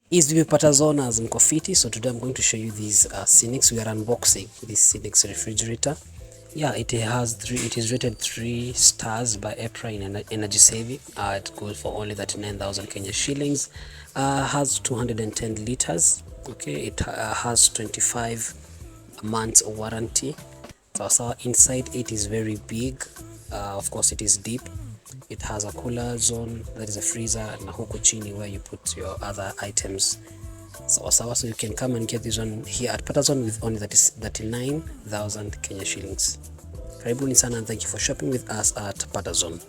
Is vipi Patazoners, mko fiti? So today I'm going to show you this Syinix. We are unboxing this Syinix refrigerator. Yeah, it is rated 3 stars by EPRA in energy saving. It goes for only 39,000 Kenya shillings. Has 210 liters. Okay, it has 25 months warranty. So inside it is very big. Of course it is deep. It has a cooler zone, that is a freezer, na huku chini where you put your other items. So you can come and get this one here at Patazone with only 39,000 Kenya shillings. Karibuni sana and thank you for shopping with us at Patazone.